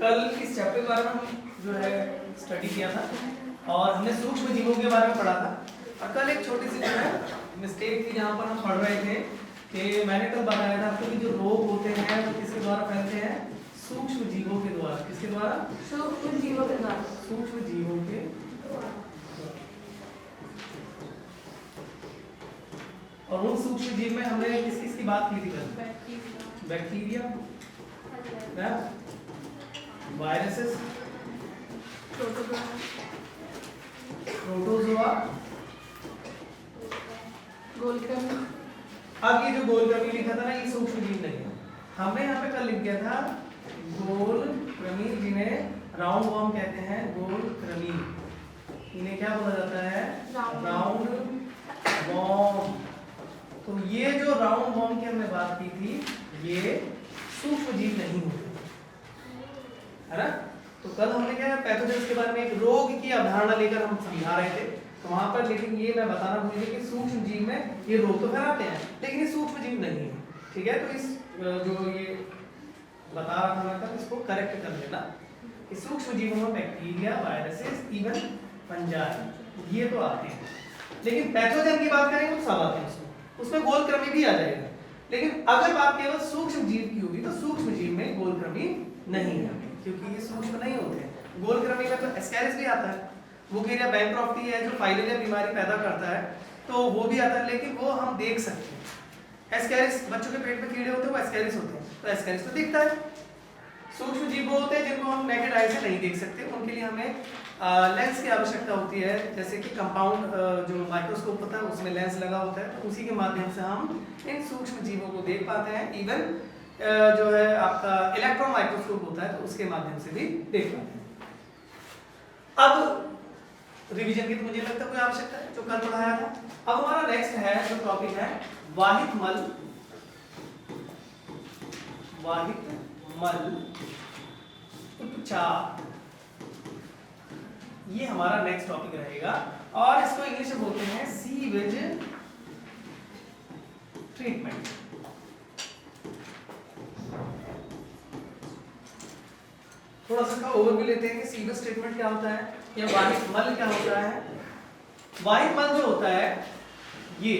कल इस चैप्टर के बारे में हम जो है स्टडी किया था और हमने सूक्ष्म जीवों के बारे में पढ़ा था। और कल एक छोटी सी जो है मिस्टेक थी जहाँ पर हम पढ़ रहे थे कि मैंने कल बताया था आपको कि जो रोग होते हैं वो किसके द्वारा फैलते हैं? सूक्ष्म जीवों के द्वारा। किसके द्वारा? सूक्ष्म जीवों के द्वारा। सूक्ष्म जीवों के। और उन सूक्ष्म जीव में हमने किस किस की बात की थी कल? बैक्टीरिया, वायरसेस, प्रोटोजोआ, गोलकृमि। अब ये जो गोलकृमि लिखा था ना, ये सूक्ष्म जीव नहीं है। हमने यहाँ पे कल लिख दिया था गोलकृमि, जिन्हें राउंड वॉर्म कहते हैं। गोलकृमि, इन्हें क्या बोला जाता है? Round warm. तो ये जो राउंड वॉर्म की हमने बात की थी, ये सूक्ष्म जीव नहीं होते, है ना? तो कल हमने क्या पैथोजेंस के बारे में एक रोग की अवधारणा लेकर हम समझा रहे थे। तो वहां पर लेकिन ये मैं बताना भूल गया कि सूक्ष्म जीव में ये रोग तो फैलाते हैं लेकिन ये सूक्ष्म जीव नहीं है। ठीक है, तो इस जो ये बता रहा था मैं कल, इसको करेक्ट कर लेना कि सूक्ष्म जीवों में बैक्टीरिया, वायरसेस, इवन फंजाई ये तो आते हैं। लेकिन पैथोजन की बात करेंगे तो सब आते हैं उसमें गोलकृमि भी आ जाएगा। लेकिन अगर बात केवल सूक्ष्म जीव की होगी तो सूक्ष्म जीव में गोलकृमि नहीं है क्योंकि ये सूक्ष्म नहीं होते हैं। गोलकृमि में तो एस्केरिस भी आता है, वुकेरिया बैंक्रॉफ्टी है जो फाइलेरिया बीमारी पैदा करता है, तो वो भी आता है, लेकिन वो हम देख सकते हैं। एस्केरिस, बच्चों के पेट में कीड़े होते हैं वो एस्केरिस होते हैं, तो एस्केरिस तो दिखता है। सूक्ष्म जीव वो होते हैं जिनको हम नेकेड आई से नहीं देख सकते, उनके लिए हमें लेंस की आवश्यकता होती है। जैसे कि कंपाउंड जो माइक्रोस्कोप होता है उसमें लेंस लगा होता है, तो उसी के माध्यम से हम इन सूक्ष्म जीवों को देख पाते हैं। इवन जो है आपका इलेक्ट्रॉन माइक्रोस्कोप होता है तो उसके माध्यम से भी देख पाते हैं। अब रिवीजन की तो मुझे लगता है कोई आवश्यकता है जो कल पढ़ाया था। अब हमारा नेक्स्ट है जो टॉपिक है वाहित मल। वाहित मल उपचार, ये हमारा नेक्स्ट टॉपिक रहेगा और इसको इंग्लिश में बोलते हैं सीवेज ट्रीटमेंट। थोड़ा सा का ओवरव्यू लेते हैं कि सीवेज ट्रीटमेंट क्या होता है या वाहित मल क्या होता है। वाहित मल जो होता है ये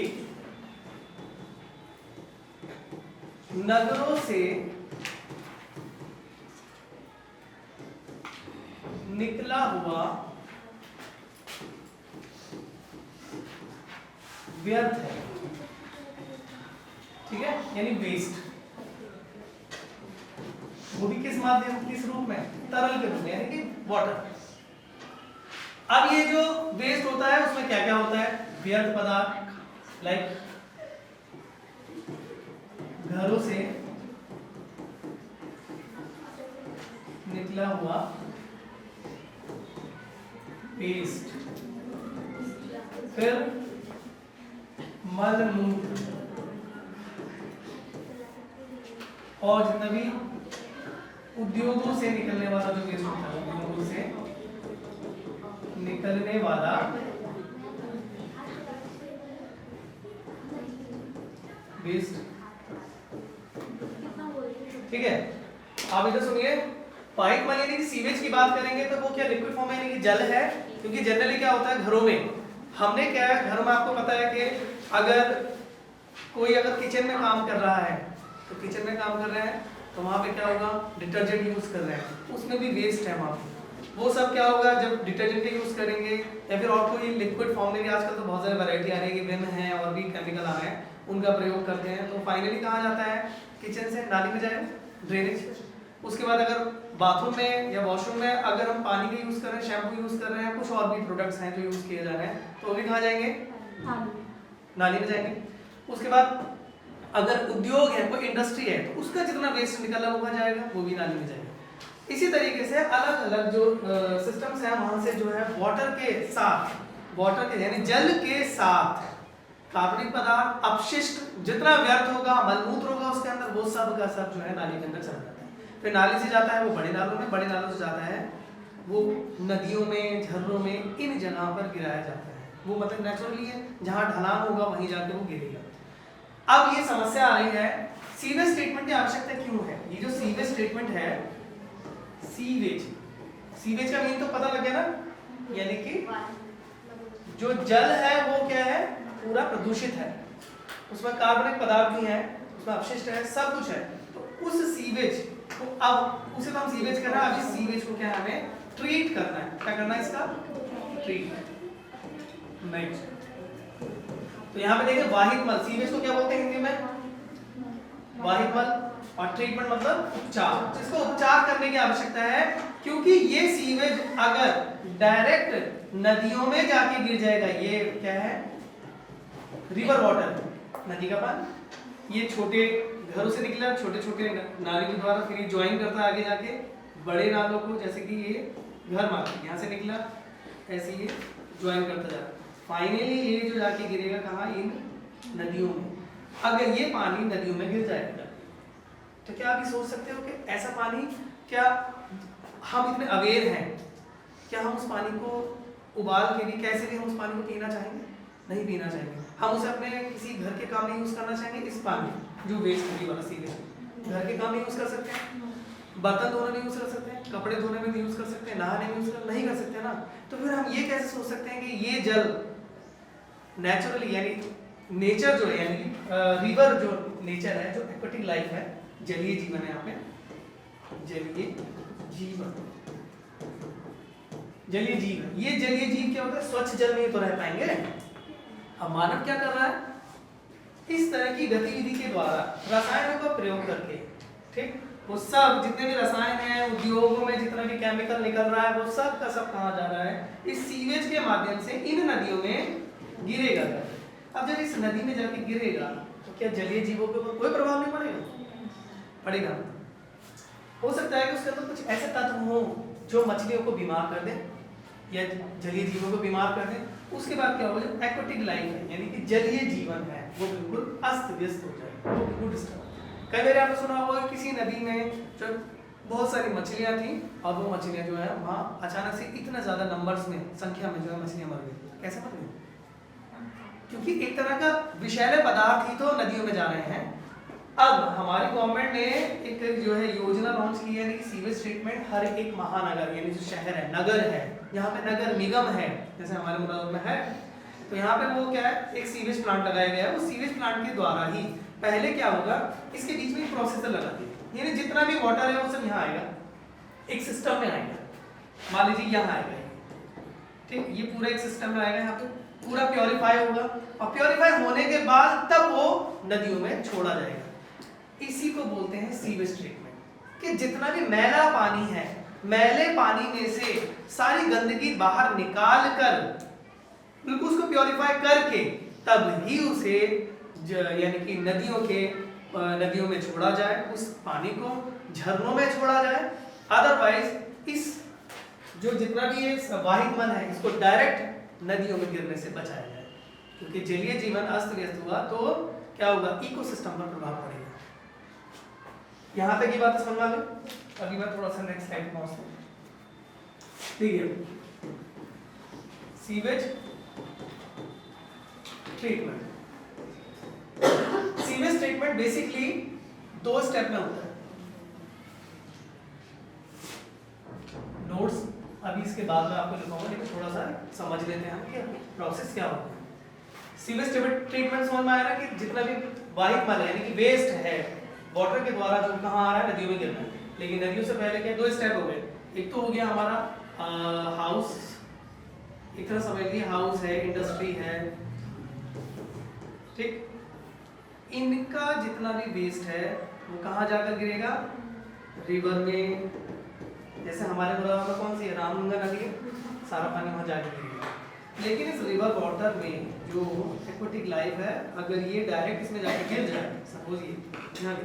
नगरों से निकला हुआ व्यर्थ है, ठीक है, यानी वेस्ट। वो भी किस माध्यम, किस रूप में? तरल के रूप में, यानी कि वाटर। अब ये जो वेस्ट होता है उसमें क्या क्या होता है? व्यर्थ पदार्थ लाइक घरों से निकला हुआ वेस्ट, फिर मल मूत्र और जितना भी उद्योगों से निकलने वाला जो वेस्ट होता है, उद्योगों से निकलने वाला वेस्ट। ठीक है, आप इधर सुनिए। वाहित मल यानी कि सीवेज की बात करेंगे तो वो क्या लिक्विड फॉर्म में यानी कि जल है, क्योंकि जनरली क्या होता है घरों में, हमने क्या है घर में आपको पता है कि अगर कोई अगर किचन में काम कर रहा है तो किचन में काम कर रहे हैं तो वहां पे क्या होगा? डिटर्जेंट यूज कर रहे हैं, उसमें भी वेस्ट है वहां पे। वो सब क्या होगा जब डिटर्जेंट का यूज करेंगे या फिर और कोई लिक्विड फॉर्म में भी आजकल तो बहुत सारी वैरायटी आ रही है कि विम है और भी केमिकल आ रहे हैं, उनका प्रयोग करते हैं, तो फाइनली कहाँ जाता है? किचन से नाली में जाएगा, ड्रेनेज। उसके बाद अगर बाथरूम में या वॉशरूम में अगर हम पानी का यूज कर रहे हैं, शैम्पू यूज कर रहे हैं, कुछ और भी प्रोडक्ट्स हैं जो यूज किए जा रहे हैं, तो वो भी कहाँ जाएंगे? नाली में जाएंगे। उसके बाद अगर उद्योग है, कोई इंडस्ट्री है, तो उसका जितना वेस्ट निकला वो कहाँ जाएगा? वो भी नाली में जाएगा। इसी तरीके से अलग अलग जो सिस्टम्स हैं वहां से जो है वाटर के साथ, वाटर के यानी जल के साथ कार्बनिक पदार्थ, अपशिष्ट, जितना व्यर्थ होगा, मलमूत्र होगा उसके अंदर, वो सब का सब जो है नाली के अंदर चला जाता है। फिर नाली से जाता है वो बड़े नालों में, बड़े नालों से जाता है वो नदियों में, झरनों में, इन जगह पर गिराया जाता है। वो मतलब नेचुरली है, जहां ढलान होगा वहीं जाके वो गिरेगा। अब ये समस्या आ रही है सीवेज ट्रीटमेंट की आवश्यकता क्यों है? ये जो सीवेज ट्रीटमेंट है सीवेज। सीवेज का मीन तो पता लग गया ना, यानी कि जो जल है वो क्या है, पूरा प्रदूषित है, उसमें कार्बनिक पदार्थ भी है, उसमें अपशिष्ट है, सब कुछ है। तो उस सीवेज को अब उसे तो हम सीवेज कर रहे हैं, अब इस सीवेज को क्या हमें ट्रीट करना है। क्या करना है इसका, ट्रीटमेंट। तो यहाँ पे देखिए वाहित मल, सीवेज को क्या बोलते हैं हिंदी में, वाहित मल, और ट्रीटमेंट मतलब उपचार। जिसको उपचार करने की आवश्यकता है, क्योंकि ये सीवेज अगर डायरेक्ट नदियों में जाके गिर जाएगा, ये क्या है, रिवर वाटर, नदी का पानी, ये छोटे घरों से निकला, छोटे छोटे नाली के द्वारा फिर ज्वाइन करता है आगे जाके बड़े नालों को, जैसे कि ये घर मार्केट यहाँ से निकला, ऐसे ये ज्वाइन करता जाता, फाइनली ये जो जाके गिरेगा कहाँ, इन नदियों में। अगर ये पानी नदियों में गिर जाएगा तो क्या आप ये सोच सकते हो कि ऐसा पानी, क्या हम इतने अवेयर हैं, क्या हम उस पानी को उबाल के भी कैसे भी हम उस पानी को पीना चाहेंगे? नहीं पीना चाहेंगे। हम उसे अपने किसी घर के काम में यूज करना चाहेंगे? इस पानी जो वेस्ट वाला सीवेज घर के काम में यूज कर सकते हैं, बर्तन धोने में यूज कर सकते हैं, कपड़े धोने में यूज कर सकते हैं, नहाने में यूज नहीं कर सकते ना। तो फिर हम ये कैसे सोच सकते हैं कि ये जल नेचुरली, यानी नेचर जो है, यानी रिवर जो नेचर है, जो एक्वेटिक लाइफ है, जलीय जीवन है, यहाँ पे जलीय जीवन, जलीय जीव, ये जलीय जीव क्या होता है, स्वच्छ जल में तो रह पाएंगे। अब मानव क्या कर रहा है, इस तरह की गतिविधि के द्वारा रसायनों का प्रयोग करके, ठीक, वो सब जितने भी रसायन हैं, उद्योगों में जितना भी केमिकल निकल रहा है, वो सब का सब कहाँ जा रहा है, इस सीवेज के माध्यम से इन नदियों में गिरेगा। अब जब इस नदी में जाके गिरेगा तो क्या जलीय जीवों के ऊपर कोई प्रभाव नहीं पड़ेगा? पड़ेगा। हो सकता है कि उसके अंदर कुछ ऐसे तत्व हो जो मछलियों को बीमार कर दे या जलीय जीवों को बीमार कर दे। उसके बाद क्या होगा, जो एक्वेटिक लाइफ है, यानी कि जलीय जीवन है, वो बिल्कुल अस्त व्यस्त हो जाएगा, वो बिल्कुल डिस्टर्ब। कई बार आपने सुना होगा किसी नदी में जो बहुत सारी मछलियां थी, और वो मछलियां जो है वहाँ अचानक से इतना ज्यादा नंबर्स में, संख्या में जो है मछलियां मर गई। कैसे मर गई? क्योंकि एक तरह का विषैले पदार्थ ही तो नदियों में जा रहे हैं। अब हमारी गवर्नमेंट ने एक जो है योजना लॉन्च की है कि सीवेज ट्रीटमेंट हर एक महानगर, यानी जो शहर है, नगर है, यहाँ पे नगर निगम है, जैसे हमारे मुरादाबाद में है, तो यहाँ पे वो क्या है, एक सीवेज प्लांट लगाया गया है। उस सीवेज प्लांट के द्वारा ही पहले क्या होगा, इसके बीच में प्रोसेसर लगा दिया, यानी जितना भी वाटर है वो सब यहाँ आएगा, एक सिस्टम में आएगा। मान लीजिए यहाँ आएगा, ठीक, ये पूरा एक सिस्टम में आएगा, यहाँ पे पूरा प्योरीफाई होगा, और प्योरीफाई होने के बाद तब वो नदियों में छोड़ा जाएगा। इसी को बोलते हैं सीवेज ट्रीटमेंट, कि जितना भी मैला पानी है, मैले पानी में से सारी गंदगी बाहर निकाल कर बिल्कुल उसको प्योरीफाई करके तब ही उसे यानी कि नदियों में छोड़ा जाए, उस पानी को झरनों में छोड़ा जाए। अदरवाइज इस जो जितना भी ये वाहित मल है, इसको डायरेक्ट नदियों में गिरने से बचाया जाए, क्योंकि जलीय जीवन अस्त व्यस्त हुआ तो क्या होगा, इकोसिस्टम पर प्रभाव पड़ेगा। यहाँ तक ये बात समझ आ गई। अभी मैं थोड़ा सा नेक्स्ट स्लाइड पहुंचता हूँ। ठीक है, sewage treatment. Sewage treatment basically 2 step में होता है। नोट्स अभी इसके बाद में आपको लिखूंगा, लेकिन थोड़ा सा समझ लेते हैं हम कि प्रोसेस क्या होता है। सीवेज ट्रीटमेंट समझ में आया ना, कि जितना भी वाहित मल है, यानी कि वेस्ट है, वाटर के द्वारा जो कहाँ आ रहा है, नदियों में गिरना है। लेकिन नदियों से पहले क्या 2 स्टेप हो गए। एक तो हो गया हमारा हाउस, एक तरह समझ लीजिए हाउस है, इंडस्ट्री है, ठीक, इनका जितना भी वेस्ट है वो कहाँ जाकर गिरेगा, रिवर में। जैसे हमारे मुरादाबाद में कौन सी है, रामगंगा नदी है, सारा पानी वहाँ जाकर गिरेगा। लेकिन इस रिवर वाटर में जो एक्वेटिक लाइफ है, अगर ये डायरेक्ट इसमें जाकर गिर जाए, सपोज ये यहाँ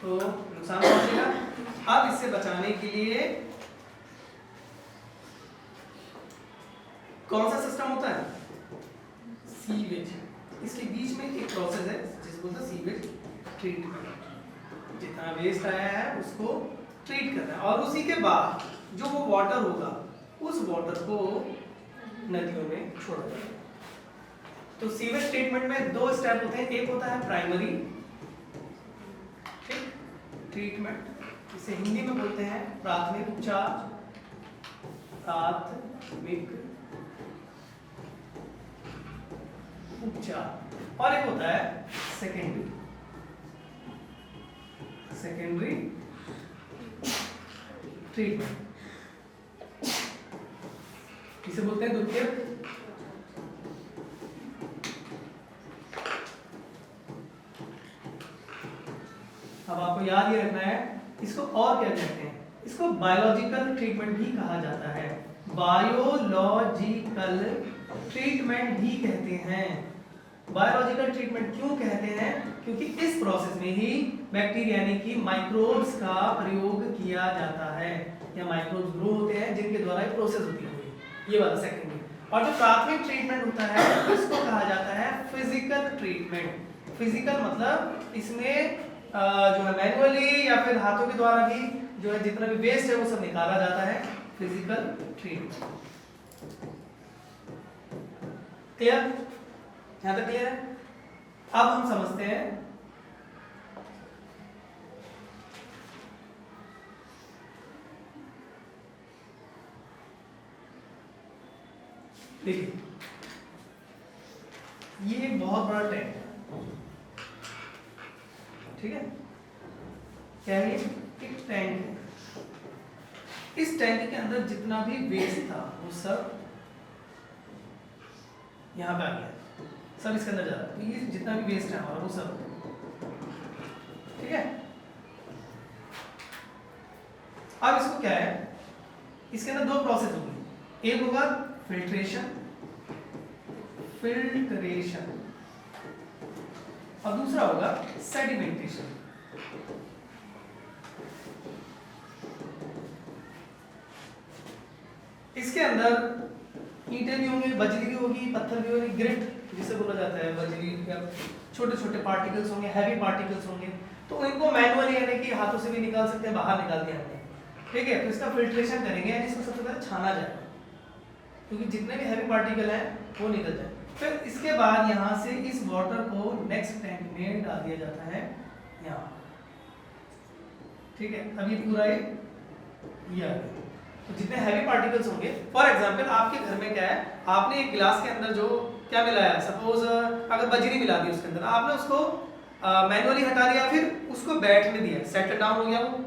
तो नुकसान पहुंचेगा। अब इससे बचाने के लिए कौन सा सिस्टम होता है, सीवेज। इसके बीच में एक प्रोसेस है जिसको बोलते हैं सीवेज ट्रीटमेंट। जितना वेस्ट आया है उसको ट्रीट करना है, और उसी के बाद जो वो वाटर होगा, उस वाटर को नदियों में छोड़ा जाएगा। तो सीवेज ट्रीटमेंट में 2 स्टेप होते हैं। एक होता है प्राइमरी ट्रीटमेंट, इसे हिंदी में बोलते हैं प्राथमिक उपचार, प्राथमिक उपचार। और एक होता है सेकेंडरी, सेकेंडरी ट्रीटमेंट, इसे बोलते हैं द्वितीयक। अब आपको याद ये रखना है इसको और क्या कहते हैं, इसको बायोलॉजिकल ट्रीटमेंट भी कहा जाता है, बायोलॉजिकल ट्रीटमेंट भी कहते हैं। बायोलॉजिकल ट्रीटमेंट क्यों कहते हैं, क्योंकि इस प्रोसेस में ही बैक्टीरिया यानी कि माइक्रोब्स का प्रयोग किया जाता है, या माइक्रोब्स ग्रो होते हैं जिनके द्वारा ये प्रोसेस होती है, ये वाला सेकेंडरी। और जो प्राथमिक ट्रीटमेंट होता है इसको कहा जाता है फिजिकल ट्रीटमेंट। फिजिकल मतलब इसमें जो है मैनुअली या फिर हाथों के द्वारा भी जो है जितना भी वेस्ट है वो सब निकाला जाता है, फिजिकल ट्रीटमेंट। क्लियर, यहां तक क्लियर है? अब हम समझते हैं देखिए ये एक बहुत बड़ा टैंक है, ठीक है, क्या है, एक टैंक है। इस टैंक के अंदर जितना भी वेस्ट था वो सब यहाँ पे आ गया, सब इसके अंदर जा रहा है। तो ये जितना भी वेस्ट है हमारा वो सब, ठीक है। अब इसको क्या है, इसके अंदर दो प्रोसेस होगी, एक होगा फिल्ट्रेशन, फिल्ट्रेशन, और दूसरा होगा सेडिमेंटेशन। इसके अंदर ईंटें भी होंगी, बजरी भी होगी, पत्थर भी होगी, ग्रिट जिसे बोला जाता है, बजरी या छोटे छोटे पार्टिकल्स होंगे, हैवी पार्टिकल्स होंगे, तो इनको मैनुअली यानी कि हाथों से भी निकाल सकते हैं, बाहर निकाल दिया हमने, ठीक है। तो इसका फिल्ट्रेशन करेंगे, यानी इसको सबसे पहले छाना जाएगा क्योंकि जितने भी हैवी पार्टिकल हैं वो निकल जाए। फिर इसके बाद यहाँ से इस वाटर को नेक्स्ट टैंक में डाल दिया जाता है यहाँ, ठीक है। अब ये पूरा ये आ गया। तो जितने हैवी पार्टिकल्स होंगे, फॉर एग्जांपल आपके घर में क्या है, आपने एक गिलास के अंदर जो क्या मिलाया, सपोज अगर बजरी मिला दी उसके अंदर, आपने उसको मैनुअली हटा दिया, फिर उसको बैठने दिया, सेटल डाउन हो गया वो।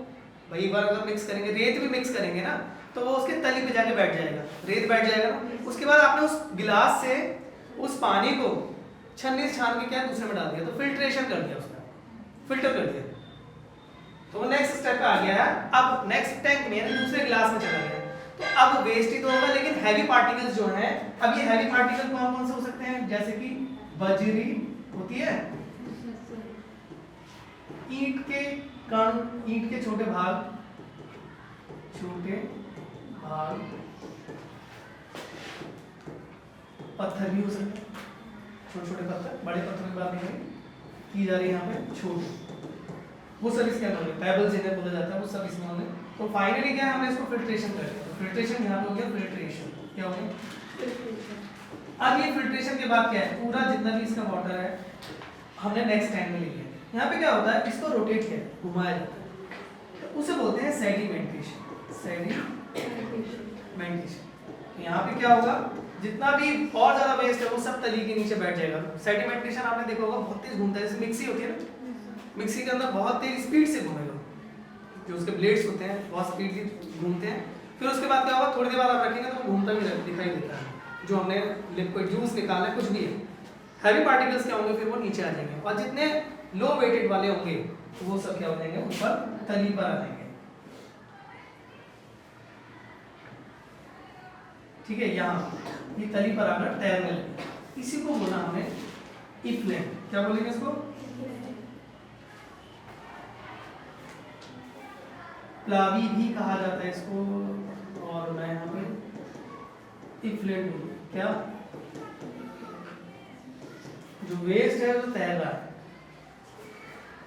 भाई एक बार अगर मिक्स करेंगे, रेत भी मिक्स करेंगे ना, तो वो उसके तली पे जाके बैठ जाएगा, रेत बैठ जाएगा ना। उसके बाद आपने उस गिलास से उस पानी को छन्नी से छान के क्या दूसरे में डाल दिया, तो फिल्ट्रेशन कर दिया, उसका फिल्टर कर दिया, तो नेक्स्ट स्टेप पे आ गया है। अब नेक्स्ट टैंक में यानी दूसरे गिलास में चला गया, तो अब वेस्ट ही तो होगा, लेकिन हैवी पार्टिकल्स जो हैं, अब ये हैवी पार्टिकल कौन कौन से हो सकते हैं, जैसे कि बजरी होती है, ईंट के कण, ईंट के छोटे भाग, पत्थर भी हो सकते हैं, छोटे छोटे पत्थर, बड़े पत्थरों की बात नहीं की जा रही है यहाँ पे, छोटे, वो सब इसके अंदर, पेबल्स जिन्हें बोला जाता है, वो सब इसमें होंगे। तो फाइनली क्या है, हमने इसको फिल्ट्रेशन कर दिया, तो फिल्ट्रेशन यहाँ पे हो गया, फिल्ट्रेशन क्या हो गया। अब ये फिल्ट्रेशन के बाद क्या है, पूरा जितना भी इसका वाटर है हमने नेक्स्ट टैंक में ले लिया। यहाँ पे क्या होता है, इसको रोटेट किया, घुमाया जाता है, तो उसे बोलते हैं सेडिमेंटेशन, सेडिमेंटेशन। तो यहाँ पे क्या होगा, जितना भी और ज्यादा वेस्ट है वो सब तली के नीचे बैठ जाएगा। सेडिमेंटेशन आपने देखा होगा बहुत तेज घूमता है, जैसे मिक्सी होती है ना, मिक्सी के अंदर बहुत तेज स्पीड से घूमेगा, जो उसके ब्लेड्स होते हैं बहुत स्पीड से घूमते हैं। फिर उसके बाद क्या होगा, थोड़ी देर बाद आप रखेंगे तो घूमता भी दिखाई देता है, जो हमने लिक्विड जूस निकाला है, कुछ भी है, हैवी पार्टिकल्स क्या होंगे, फिर वो नीचे आ जाएंगे, और जितने लो वेटेड वाले होंगे तो वो सब क्या हो जाएंगे, ऊपर तली पर आ जाएंगे, ठीक है। यहाँ ये तली पर आकर तैरने लगे, इसी को बोला हमने इफ्लेट। क्या बोलेंगे इसको, प्लावी भी कहा जाता है इसको, और मैं यहाँ पे इफ्लेट बोलूँ, क्या, जो वेस्ट है वो तैर रहा है।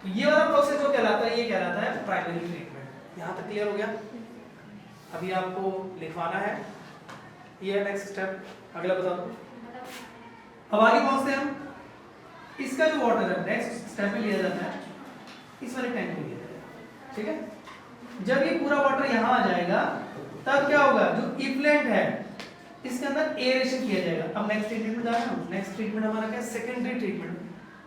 तो ये वाला प्रोसेस जो कहलाता है, ये कहलाता है प्राइमरी ट्रीटमेंट। यहाँ तक क्लियर हो गया। अभी आपको लिखवाना है, ये है नेक्स्ट स्टेप, अगला बता दो। अब आगे पहुंचते हैं हम, इसका जो वाटर है नेक्स्ट स्टेप में लिया जाता है, इस वाले टैंक में लिया जाता है, ठीक है। जब ये पूरा वाटर यहाँ आ जाएगा तब क्या होगा, जो इफ्लेंट है इसके अंदर एरेशन किया जाएगा। अब नेक्स्ट ट्रीटमेंट में जा रहे हैं। नेक्स्ट ट्रीटमेंट हमारा क्या है, सेकेंडरी ट्रीटमेंट,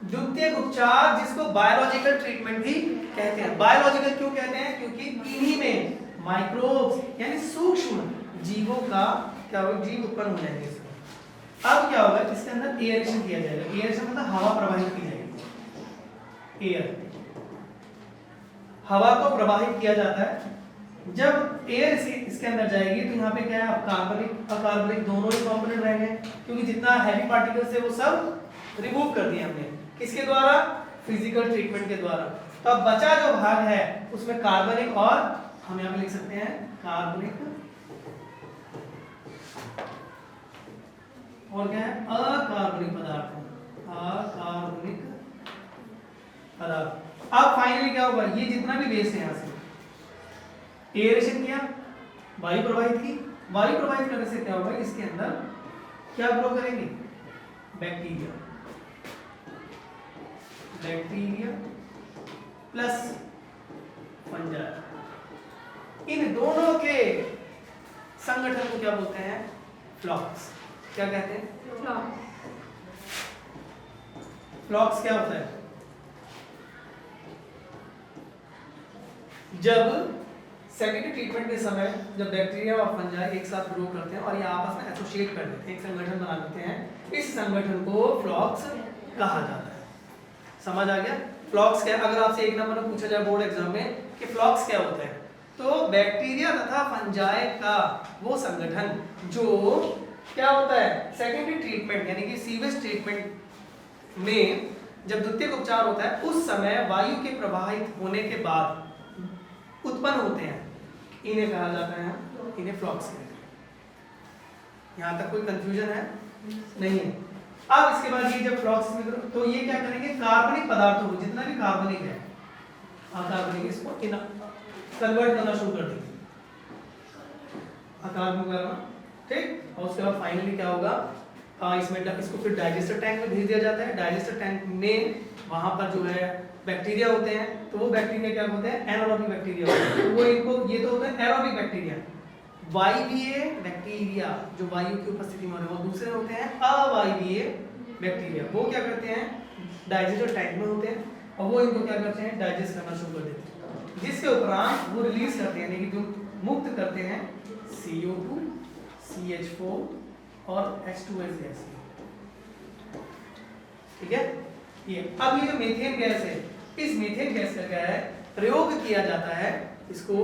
द्वितीयक उपचार, जिसको बायोलॉजिकल ट्रीटमेंट भी कहते हैं। बायोलॉजिकल क्यों कहते हैं, क्योंकि इन्हीं में माइक्रोब्स यानी सूक्ष्म जीवों का क्या होगा, जीव उत्पन्न हो जाएंगे इसमें। अब क्या होगा, इसके अंदर एयरेशन किया जाएगा। एयरेशन मतलब हवा प्रवाहित की जाएगी, एयर, हवा को प्रवाहित किया जाता है। जब एयर इसके अंदर जाएगी तो यहाँ पे क्या है, कार्बनिक अकार्बनिक दोनों ही कंपोनेंट रहेंगे, क्योंकि जितना हैवी पार्टिकल्स है वो सब रिमूव कर दिए हमने, किसके द्वारा, फिजिकल ट्रीटमेंट के द्वारा। तो अब बचा जो भाग है उसमें कार्बनिक और हम यहाँ पे लिख सकते हैं कार्बनिक और क्या है, अकार्बनिक पदार्थ, अकार्बनिक पदार्थ। अब फाइनली क्या होगा, ये जितना भी वेस्ट है यहाँ से एयरेशन किया, वायु प्रवाहित की, वायु प्रवाहित करने से क्या होगा, इसके अंदर क्या ग्रो करेंगे, बैक्टीरिया, बैक्टीरिया प्लस फंजाई। इन दोनों के संगठन को क्या बोलते हैं, फ्लॉक्स। क्या कहते हैं, फ्लॉक्स क्या होता है, जब सेकेंडरी ट्रीटमेंट के समय जब बैक्टीरिया और फंजाई एक साथ ग्रो करते हैं और ये आपस में एसोसिएट कर देते हैं, एक संगठन बना देते हैं, इस संगठन को फ्लॉक्स कहा जाता है। समझ आ गया, फ्लॉक्स क्या है। अगर आपसे एक नंबर में पूछा जाए बोर्ड एग्जाम में कि फ्लॉक्स क्या होता है, तो बैक्टीरिया तथा फंजाई का वो संगठन जो क्या होता है, सेकेंडरी ट्रीटमेंट यानी कि सीवेज ट्रीटमेंट में जब द्वितीयक उपचार होता है उस समय वायु के प्रवाहित होने के बाद उत्पन्न होते हैं, इन्हें कहा जाता है, इन्हें फ्लॉक्स कहते हैं। यहाँ तक कोई कंफ्यूजन है नहीं है। अब इसके बाद ये जब फ्लॉक्स में तो ये क्या करेंगे, कार्बनिक पदार्थों को, जितना भी कार्बनिक है अकार्बनिक, इसको कन्वर्ट करना शुरू कर देंगे, अकार्बनिक करना, ठीक। और उसके बाद फाइनली क्या होगा, इसमें इसको फिर डाइजेस्टर टैंक में भेज दिया जाता है। डाइजेस्टर टैंक में वहां पर जो है बैक्टीरिया होते हैं, तो वो बैक्टीरिया क्या होते हैं, एनारोबिक बैक्टीरिया होते हैं। तो वो इनको, ये तो होते हैं एरोबिक बैक्टीरिया, वायवीय बैक्टीरिया जो वायु की उपस्थिति में होते हैं, वो दूसरे होते हैं अवायवीय बैक्टीरिया। वो क्या करते हैं, डाइजेस्टर टैंक में होते हैं और वो इनको क्या करते हैं, डाइजेस्ट करना शुरू कर देते हैं, जिसके उपरांत वो रिलीज करते हैं, यानी कि मुक्त करते हैं CO2, CH4 और H2S गैस। ठीक है, ये अब ये जो मीथेन गैस है, इस मीथेन गैस का क्या है, प्रयोग किया जाता है, इसको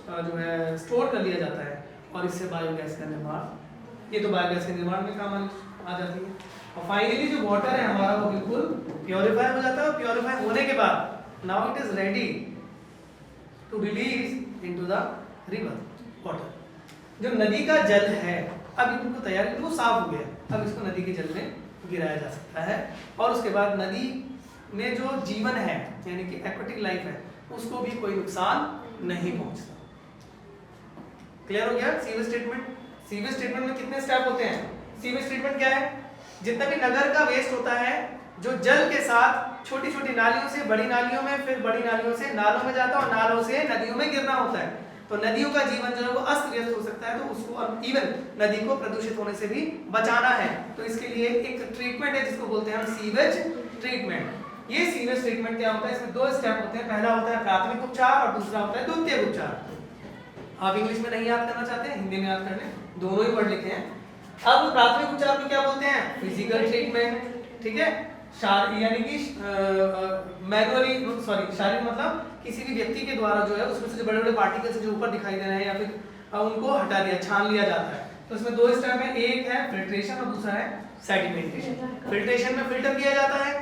जो है स्टोर कर लिया जाता है और इससे बायोगैस का निर्माण, ये तो बायोगैस के निर्माण में काम आ जाती है। और फाइनली जो वाटर है हमारा वो बिल्कुल प्योरीफाई हो जाता है। प्योरीफाई होने के बाद now it is ready to release into the river water. जो नदी का जल है अब इनको तैयार, वो साफ हो गया, अब इसको नदी के जल में गिराया जा सकता है और उसके बाद नदी में जो जीवन है यानी कि एक्वेटिक लाइफ है उसको भी कोई नुकसान नहीं पहुंचता। क्लियर हो गया सीवेज ट्रीटमेंट। सीवेज ट्रीटमेंट में कितने स्टेप होते हैं, सीवेज ट्रीटमेंट क्या है, जितना भी नगर का वेस्ट होता है जो जल के साथ छोटी छोटी नालियों से बड़ी नालियों में, फिर बड़ी नालियों से नालों में जाता है और नालों से नदियों में गिरना होता है, तो नदियों का जीवन जो है वो अस्त व्यस्त हो सकता है, तो उसको इवन नदी को प्रदूषित होने से भी बचाना है। तो इसके लिए एक ट्रीटमेंट है जिसको बोलते हैं हम सीवेज ट्रीटमेंट। ये सीवेज ट्रीटमेंट क्या होता है, इसमें दो स्टेप होते हैं, पहला होता है प्राथमिक उपचार और दूसरा होता है द्वितीयक उपचार। आप इंग्लिश में नहीं याद करना चाहते, हिंदी में याद कर लें, दोनों ही पढ़ लिखे हैं। अब प्राथमिक उपचार को क्या बोलते हैं, फिजिकल ट्रीटमेंट, ठीक है, यानी कि मैनुअली शारीरिक मतलब किसी भी व्यक्ति के द्वारा जो है उसमें से जो बड़े बड़े पार्टिकल्स जो ऊपर दिखाई दे रहे हैं या फिर उनको हटा दिया, छान लिया जाता है। तो इसमें दो स्टेप है, एक है फिल्ट्रेशन और दूसरा है सेडिमेंटेशन। फिल्ट्रेशन में फिल्टर किया जाता है,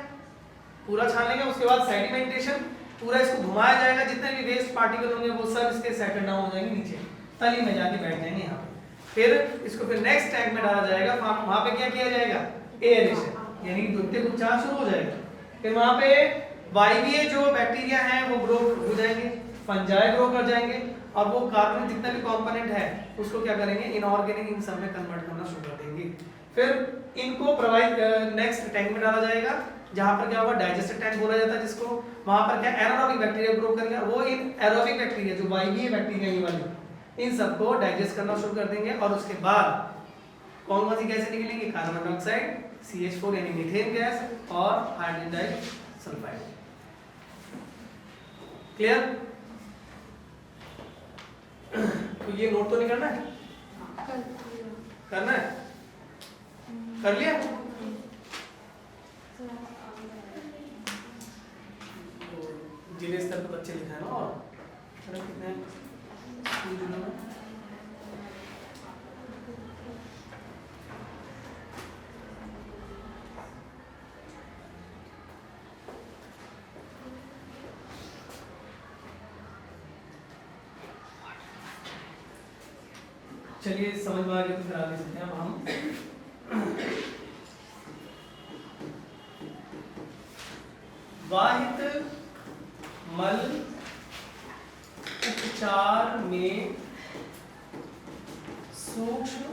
पूरा छान लेंगे, उसके बाद सेडिमेंटेशन, पूरा इसको घुमाया जाएगा, जितने भी वेस्ट पार्टिकल होंगे वो सब इसके सेटल डाउन हो जाएंगे नीचे, तली में जाके बैठ जाएंगे यहाँ पे। फिर इसको फिर नेक्स्ट टैंक में डाला जाएगा, वहां पे क्या किया जाएगा, एयरेशन, यानी कि द्वितीयक उपचार शुरू हो जाएगा। फिर वहां पे वायवीय जो बैक्टीरिया हैं वो ग्रो हो जाएंगे, फंजाई ग्रो कर जाएंगे और वो कार्बन जितना भी कंपोनेंट है उसको क्या करेंगे, इनऑर्गेनिक इन सब में कन्वर्ट करना शुरू कर देंगे। फिर इनको प्रोवाइड नेक्स्ट टैंक में डाला जाएगा जहां पर क्या होगा डाइजेस्टिव ट्रैक्ट बोला जाता है जिसको, वहां पर क्या एनारोबिक बैक्टीरिया ग्रो करेंगे, वो इन एरोबिक बैक्टीरिया जो वायवीय बैक्टीरिया ये वाले इन सबको डाइजेस्ट करना शुरू कर देंगे और उसके बाद कौन कौन सी गैसें निकलेंगी, कार्बन डाइऑक्साइड, CH4 यानी मीथेन गैस और हाइड्रोजन डाइसल्फाइड। क्लियर? तो ये नोट तो नहीं करना है, करना है, कर लिया? जिले स्तर पर बच्चे लिखा है ना, और कितने स्कूल में चलिए समझ में आ गया तो फिर आगे चलते हैं। अब हम वाहित मल उपचार में सूक्ष्म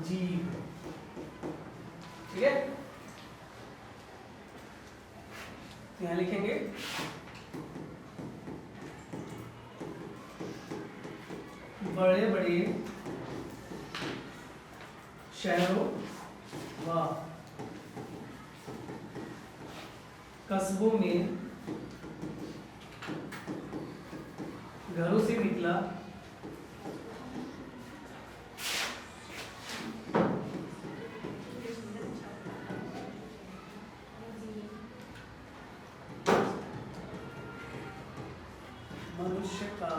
जीव, ठीक है, यहां लिखेंगे बड़े बड़े शहरों व कस्बों में घरों से निकला मनुष्य का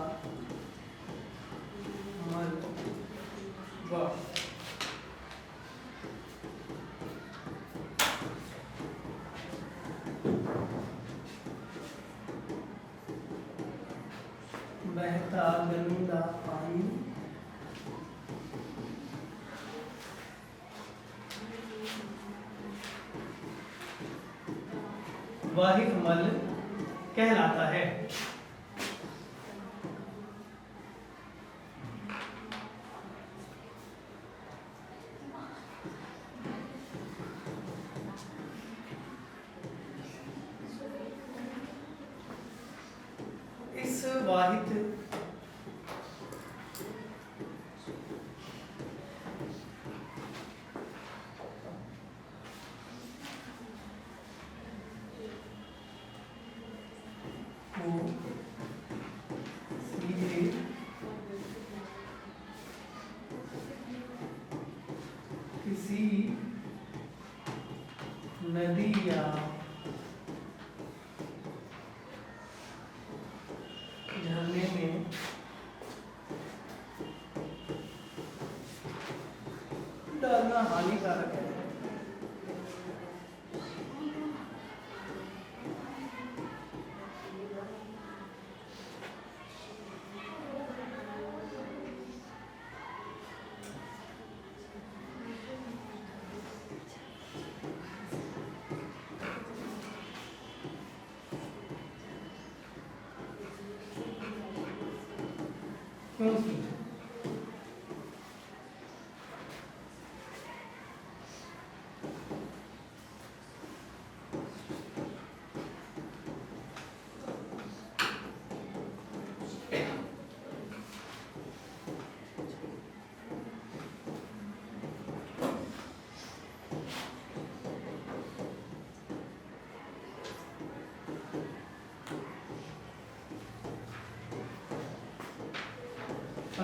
मल व बहता गंदा पानी वाहित मल कहलाता है। इस वाहित को सीधे किसी नदी या झरने में डालना हानिकारक है। क्योंकि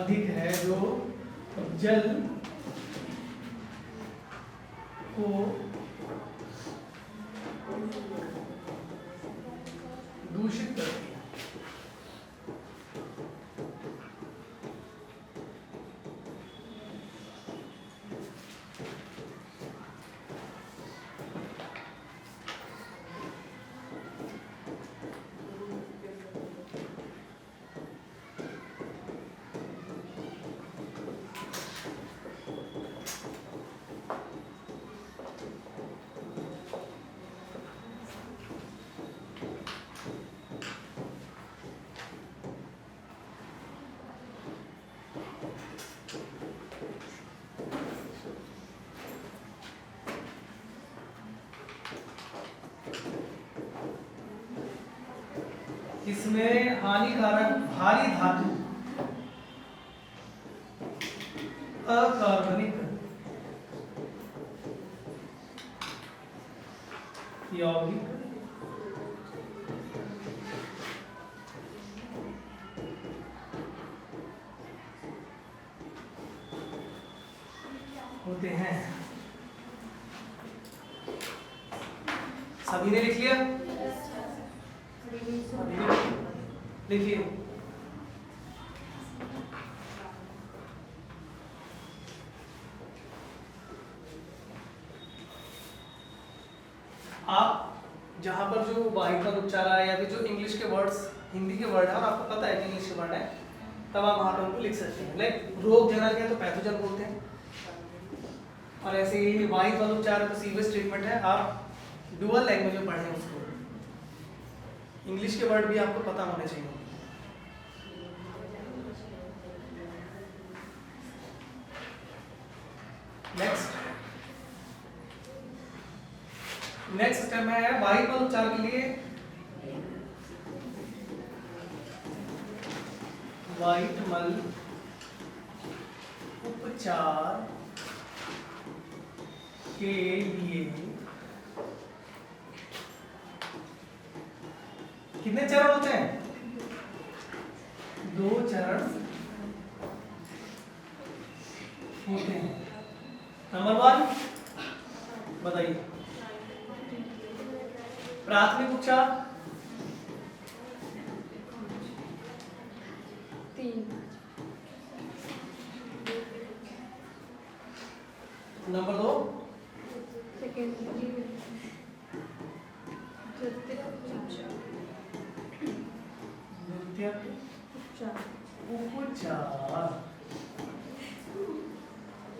अधिक है जो जल को दूषित करती है। इसमें हानिकारक भारी धातु अकार्बनिक यौगिक होते हैं। सभी ने लिख लिया? लिखिए। आप जहां पर जो वाहिका उच्चार है या फिर जो इंग्लिश के वर्ड्स हिंदी के वर्ड है और आपको पता है कि इंग्लिश के वर्ड है, तब आप वहां पर उनको लिख सकते हैं। लाइक रोग जनक है तो पैथोजन बोलते हैं, और ऐसे ही वाहिक वाला उच्चार है तो सीवेज ट्रीटमेंट है। आप डुअल लैंग्वेज में पढ़ें उसको, इंग्लिश के वर्ड भी आपको पता होने चाहिए। नेक्स्ट स्टेप में है वाहिक वाला उच्चार के लिए वाइटमल उपचार के लिए कितने चरण होते हैं? 2 चरण होते हैं। नंबर 1 बताइए। प्राथमिक उपचार 3। नंबर 2 सेकेंडरी द्वितीयक उपचार।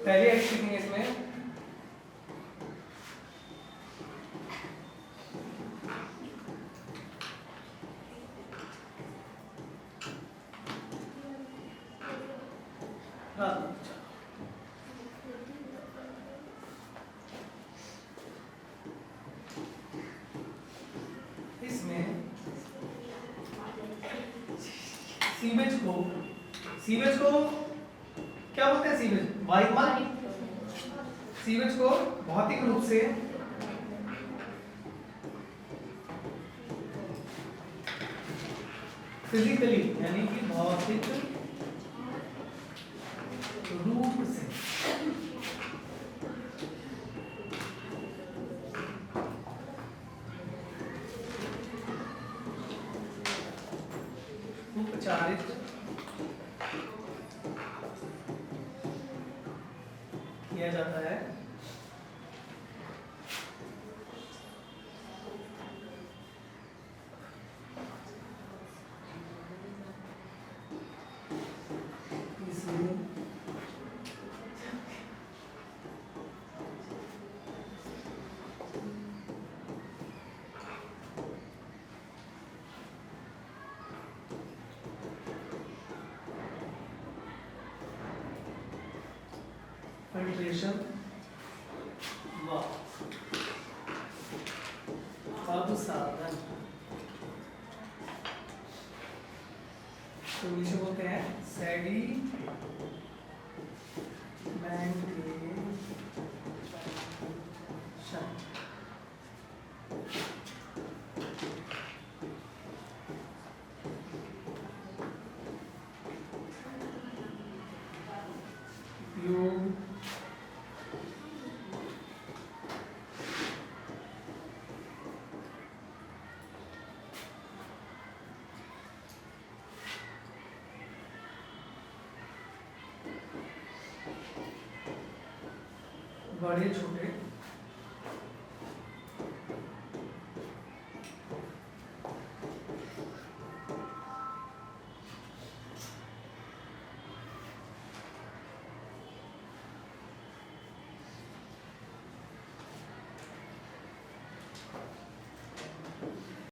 पहले एक्स लिखेंगे इसमें इसमें सीवेज को क्या बोलते हैं? सीवेज वाइटमल। सीवेज को भौतिक रूप से फिजिकली यानी कि भौतिक रूप से उपचारित किया जाता है। इसमें फिल्ट्रेशन व अवसादन तो नीचे बोलते हैं सेडिमेंटेशन। उपयोग बड़े छोटे